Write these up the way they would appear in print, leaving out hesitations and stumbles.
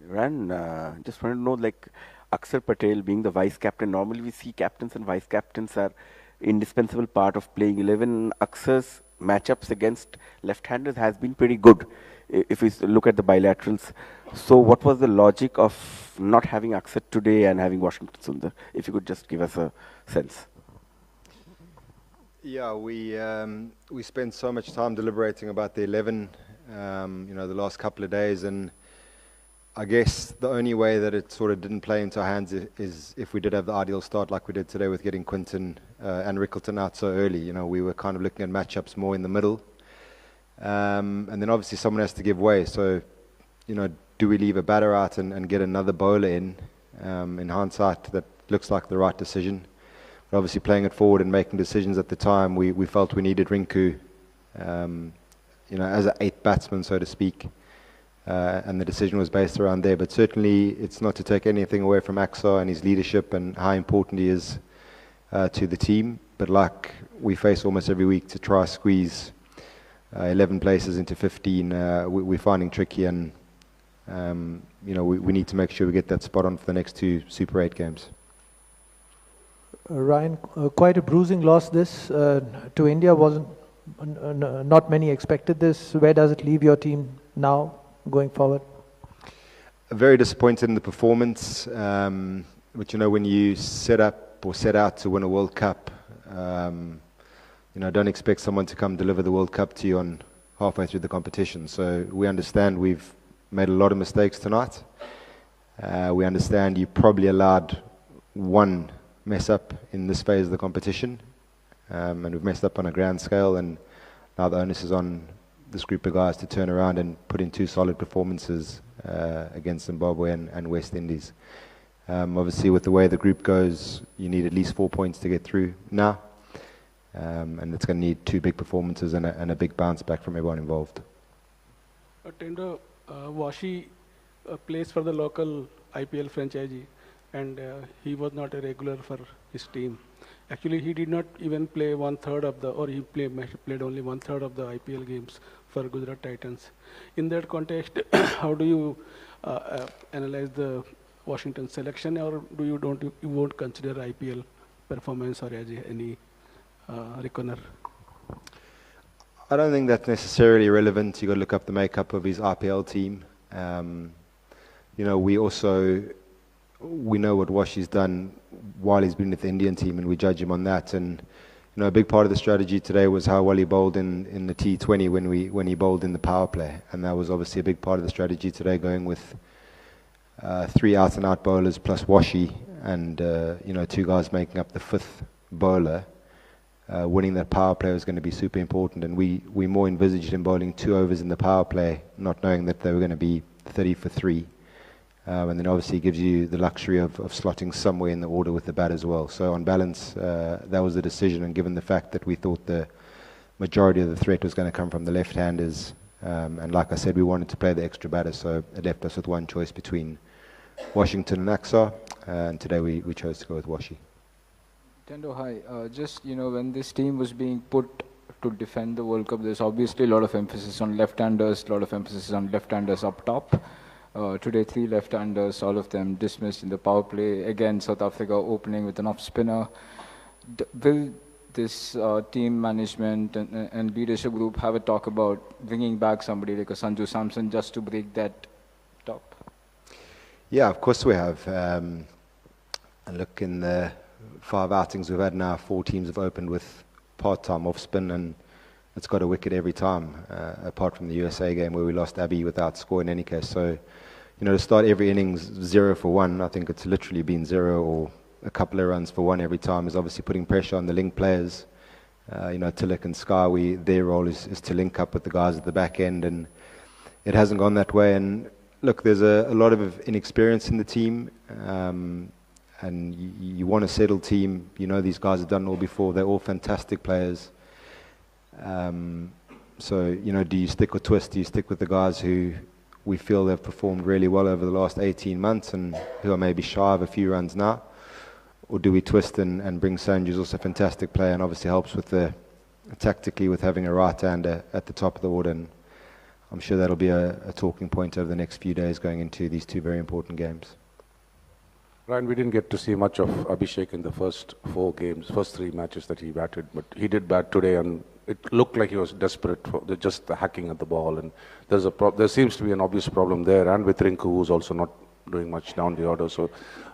Ran, just want to know, like, Akshar Patel being the vice captain. Normally, we see captains and vice captains are indispensable part of playing 11. Akshar's matchups against left-handers has been pretty good, if we look at the bilaterals. So, what was the logic of not having Akshar today and having Washington Sundar? If you could just give us a sense. Yeah, we spent so much time deliberating about the 11, the last couple of days, and I guess the only way that it sort of didn't play into our hands is if we did have the ideal start like we did today with getting Quinton and Rickleton out so early. We were kind of looking at matchups more in the middle, and then obviously someone has to give way. So, do we leave a batter out and get another bowler in? In hindsight, that looks like the right decision. But obviously, playing it forward and making decisions at the time, we felt we needed Rinku, as an eighth batsman, so to speak. And the decision was based around there. But certainly, it's not to take anything away from Axar and his leadership and how important he is to the team. But like we face almost every week, to try squeeze 11 places into 15, we're finding tricky. And we need to make sure we get that spot on for the next two Super 8 games. Ryan, quite a bruising loss this to India. Wasn't not many expected this. Where does it leave your team now going forward? Very disappointed in the performance. But when you set out to win a World Cup, don't expect someone to come deliver the World Cup to you on halfway through the competition. So we understand we've made a lot of mistakes tonight. We understand you probably allowed one mess up in this phase of the competition, and we've messed up on a grand scale, and now the onus is on this group of guys to turn around and put in two solid performances against Zimbabwe and West Indies. Obviously, with the way the group goes, you need at least 4 points to get through now, and it's going to need two big performances and a big bounce back from everyone involved. Tendo, Washi plays for the local IPL franchisee, and he was not a regular for his team. Actually, he did not even play he played only 1/3 of the IPL games for Gujarat Titans. In that context, how do you analyze the Washington selection, or you won't consider IPL performance or as any reckoner? I don't think that's necessarily relevant. You got to look up the makeup of his IPL team. We know what Washi's done while he's been with the Indian team, and we judge him on that. And a big part of the strategy today was how well he bowled in the T20 when he bowled in the power play, and that was obviously a big part of the strategy today, going with 3 out-and-out bowlers plus Washi, and two guys making up the fifth bowler. Winning that power play was going to be super important, and we more envisaged him bowling 2 overs in the power play, not knowing that they were going to be 30 for 3. And then obviously it gives you the luxury of slotting somewhere in the order with the bat as well. So on balance, that was the decision, and given the fact that we thought the majority of the threat was going to come from the left-handers, and like I said, we wanted to play the extra batters, so it left us with one choice between Washington and Axar, and today we chose to go with Washi. Tendo, hi. When this team was being put to defend the World Cup, there's obviously a lot of emphasis on left-handers, a lot of emphasis on left-handers up top. Today, 3 left-handers, all of them dismissed in the power play. Again, South Africa opening with an off-spinner. Will this team management and leadership group have a talk about bringing back somebody like a Sanju Samson just to break that top? Yeah, of course we have. And look, in the 5 outings we've had now, 4 teams have opened with part-time off-spin, and it's got a wicket every time, apart from the USA game where we lost Abbey without score in any case. So, to start every innings 0 for 1, I think it's literally been 0 or a couple of runs for 1 every time, is obviously putting pressure on the link players. Tilak and Sky, their role is to link up with the guys at the back end, and it hasn't gone that way. And look, there's a lot of inexperience in the team, and you want a settled team. These guys have done it all before. They're all fantastic players. So, do you stick with twist? Do you stick with the guys who we feel have performed really well over the last 18 months and who are maybe shy of a few runs now? Or do we twist and bring Sanju, who's also a fantastic player and obviously helps with the tactically with having a right-hander at the top of the order, and I'm sure that'll be a talking point over the next few days going into these two very important games. Ryan, we didn't get to see much of Abhishek in the first 4 games, first 3 matches that he batted, but he did bat today, and it looked like he was desperate for just the hacking at the ball, and there seems to be an obvious problem there, and with Rinku, who's also not doing much down the order. So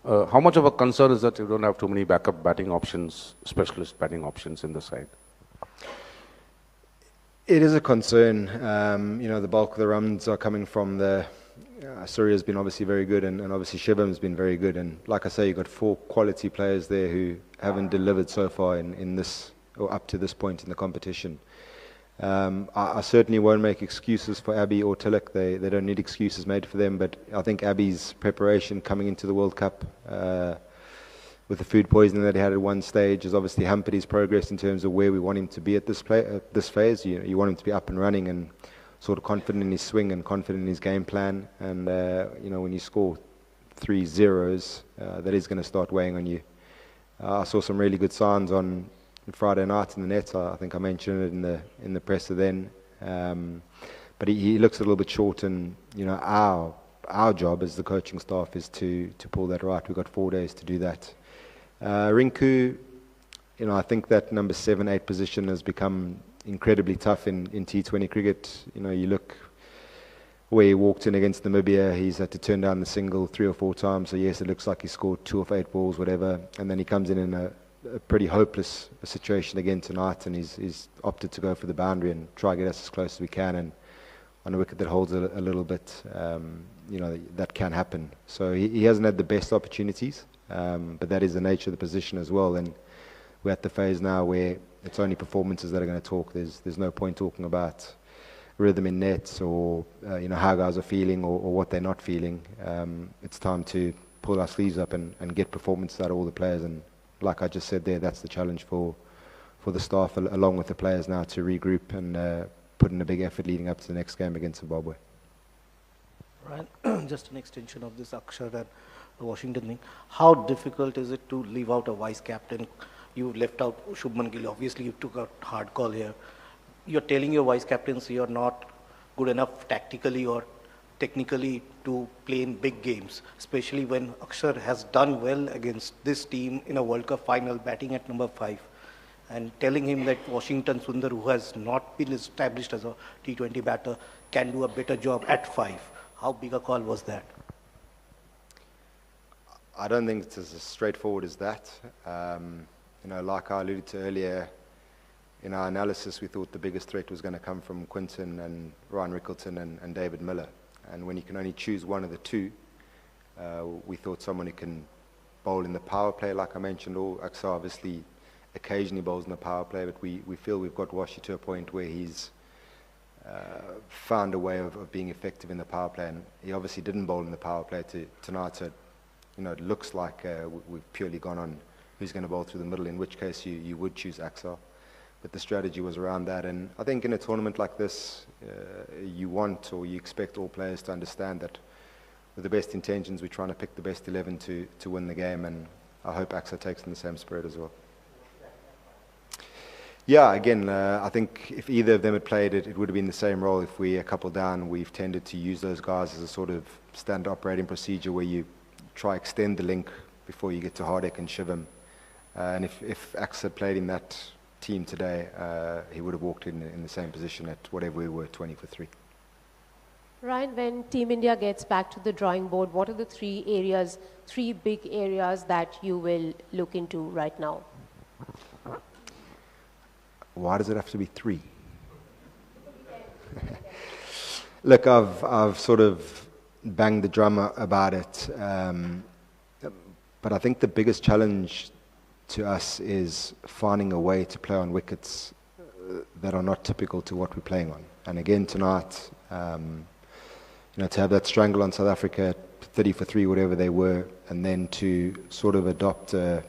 how much of a concern is that you don't have too many backup batting options, specialist batting options in the side? It is a concern. The bulk of the runs are coming from Surya's been obviously very good, and obviously Shivan's been very good. And like I say, you've got 4 quality players there who haven't delivered so far in this, or up to this point in the competition. I certainly won't make excuses for Abby or Tilak. They don't need excuses made for them. But I think Abby's preparation coming into the World Cup with the food poisoning that he had at one stage has obviously hampered his progress in terms of where we want him to be at this phase. You want him to be up and running and sort of confident in his swing and confident in his game plan. And when you score 3 zeros, that is going to start weighing on you. I saw some really good signs on Friday night in the net. I think I mentioned it in the presser then. But he looks a little bit short, and our job as the coaching staff is to pull that right. We've got 4 days to do that. Rinku, I think that number 7, 8 position has become incredibly tough in T20 cricket. You look where he walked in against Namibia, he's had to turn down the single 3 or 4 times. So yes, it looks like he scored 2 of 8 balls, whatever. And then he comes in a pretty hopeless situation again tonight, and he's opted to go for the boundary and try to get us as close as we can. And on a wicket that holds a little bit, that can happen. So he hasn't had the best opportunities. But that is the nature of the position as well, and we're at the phase now where it's only performances that are going to talk. There's no point talking about rhythm in nets or how guys are feeling or what they're not feeling. It's time to pull our sleeves up and get performances out of all the players, and like I just said there, that's the challenge for the staff along with the players now, to regroup and put in a big effort leading up to the next game against Zimbabwe. Right. Just an extension of this Akshar and the Washington thing. How difficult is it to leave out a vice captain? You left out Shubman Gill. Obviously, you took a hard call here. You're telling your vice captains you're not good enough tactically or technically to play in big games, especially when Akshar has done well against this team in a World Cup final, batting at number 5, and telling him that Washington Sundar, who has not been established as a T20 batter, can do a better job at 5. How big a call was that? I don't think it's as straightforward as that. Like I alluded to earlier, in our analysis, we thought the biggest threat was going to come from Quinton and Ryan Rickleton and David Miller. And when you can only choose one of the two, we thought someone who can bowl in the power play, like I mentioned. Aksa obviously occasionally bowls in the power play, but we feel we've got Washi to a point where he's found a way of being effective in the power play. And he obviously didn't bowl in the power play tonight, so it looks like we've purely gone on who's going to bowl through the middle, in which case you would choose Aksa. But the strategy was around that. And I think in a tournament like this, you want or you expect all players to understand that with the best intentions, we're trying to pick the best 11 to win the game. And I hope Aksa takes in the same spirit as well. Yeah, again, I think if either of them had played it, it would have been the same role. If we're a couple down, we've tended to use those guys as a sort of standard operating procedure where you try extend the link before you get to Hardek and Shivam. And if Aksa had played in that team today, he would have walked in the same position at whatever we were, 20 for 3. Ryan, when Team India gets back to the drawing board, what are the 3 big areas that you will look into right now? Why does it have to be 3? Look, I've sort of banged the drum about it, but I think the biggest challenge to us is finding a way to play on wickets that are not typical to what we're playing on. And again tonight, to have that strangle on South Africa, 30 for 3, whatever they were, and then to sort of adopt a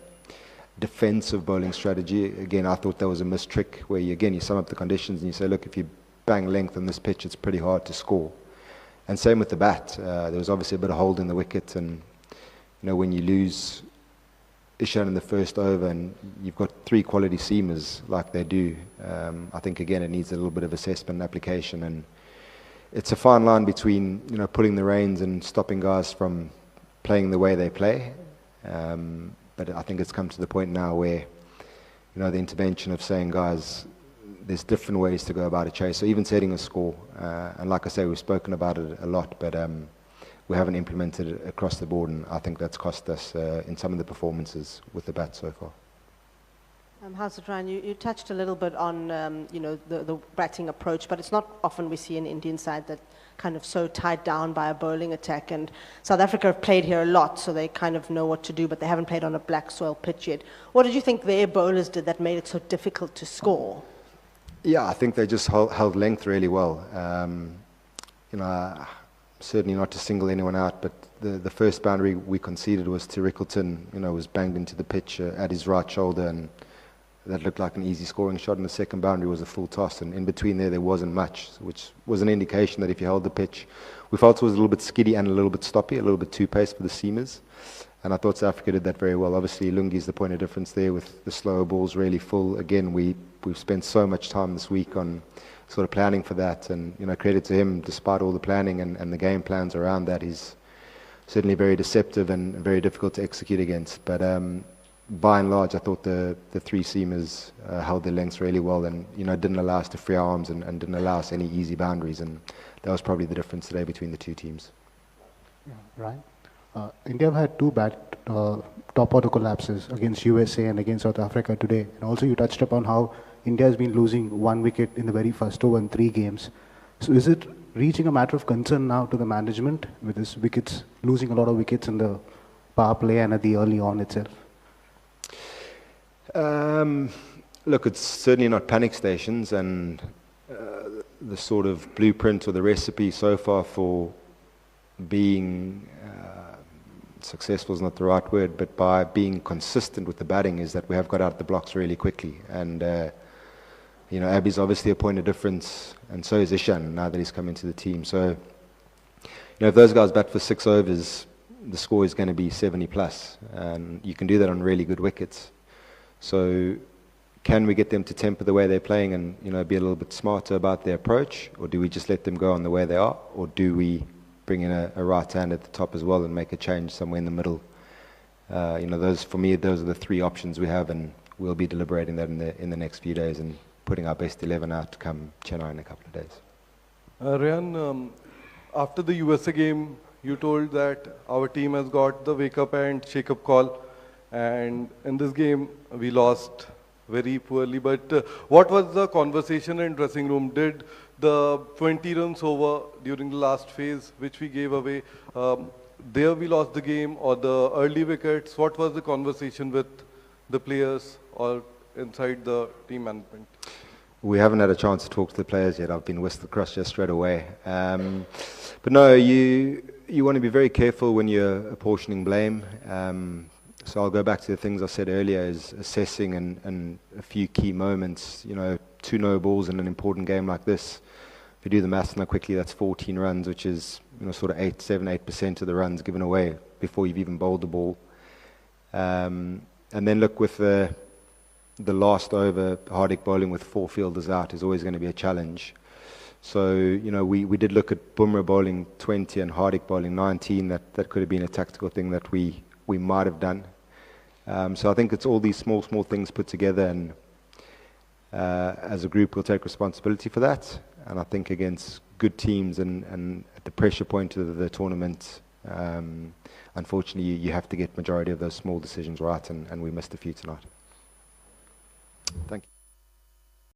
defensive bowling strategy. Again, I thought that was a missed trick where you sum up the conditions and you say, look, if you bang length on this pitch, it's pretty hard to score. And same with the bat. There was obviously a bit of hold in the wicket, and when you lose Ishan in the first over, and you've got 3 quality seamers like they do. I think again it needs a little bit of assessment and application, and it's a fine line between pulling the reins and stopping guys from playing the way they play. But I think it's come to the point now where the intervention of saying, guys, there's different ways to go about a chase. So even setting a score, and like I say, we've spoken about it a lot, but we haven't implemented it across the board, and I think that's cost us in some of the performances with the bat so far. How's it, Ryan? You touched a little bit on the batting approach, but it's not often we see an Indian side that kind of so tied down by a bowling attack. And South Africa have played here a lot, so they kind of know what to do, but they haven't played on a black soil pitch yet. What did you think their bowlers did that made it so difficult to score? Yeah, I think they just held length really well. Certainly not to single anyone out, but the first boundary we conceded was to Rickleton, was banged into the pitch at his right shoulder, and that looked like an easy scoring shot, and the second boundary was a full toss, and in between there wasn't much, which was an indication that if you held the pitch, we felt it was a little bit skiddy and a little bit stoppy, a little bit too paced for the seamers, and I thought South Africa did that very well. Obviously, Lungi's the point of difference there with the slower balls really full. Again, we've spent so much time this week on sort of planning for that, and credit to him, despite all the planning and the game plans around that, he's certainly very deceptive and very difficult to execute against. But by and large, I thought the 3 seamers held their lengths really well, and didn't allow us to free our arms and didn't allow us any easy boundaries, and that was probably the difference today between the 2 teams. Yeah, right. India have had 2 bad top order collapses against USA and against South Africa today, and also you touched upon how India has been losing 1 wicket in the very first over in 3 games. So is it reaching a matter of concern now to the management with this wickets, losing a lot of wickets in the power play and at the early on itself? Look, it's certainly not panic stations, and the sort of blueprint or the recipe so far for being successful is not the right word, but by being consistent with the batting is that we have got out the blocks really quickly. And Abby's obviously a point of difference, and so is Ishan now that he's come into the team. So if those guys bat for 6 overs, the score is going to be 70 plus, and you can do that on really good wickets. So can we get them to temper the way they're playing and be a little bit smarter about their approach, or do we just let them go on the way they are, or do we bring in a right hand at the top as well and make a change somewhere in the middle? Those for me, those are the 3 options we have, and we'll be deliberating that in the next few days and putting our best 11 out to come Chennai in a couple of days. Ryan, after the USA game, you told that our team has got the wake up and shake up call, and in this game we lost very poorly. But what was the conversation in dressing room? Did the 20 runs over during the last phase, which we gave away, there we lost the game, or the early wickets? What was the conversation with the players or inside the team management? We haven't had a chance to talk to the players yet. I've been whisked across just straight away. But no, you want to be very careful when you're apportioning blame. So I'll go back to the things I said earlier, is assessing and a few key moments. 2 no balls in an important game like this. If you do the maths now quickly, that's 14 runs, which is sort of 8% of the runs given away before you've even bowled the ball. And then look, with the last over, Hardik bowling with 4 fielders out is always going to be a challenge. So we did look at Bumrah bowling 20 and Hardik bowling 19. That could have been a tactical thing that we might have done. So I think it's all these small things put together, and as a group we'll take responsibility for that. And I think against good teams and at the pressure point of the tournament, unfortunately you have to get majority of those small decisions right, and we missed a few tonight. Thank you.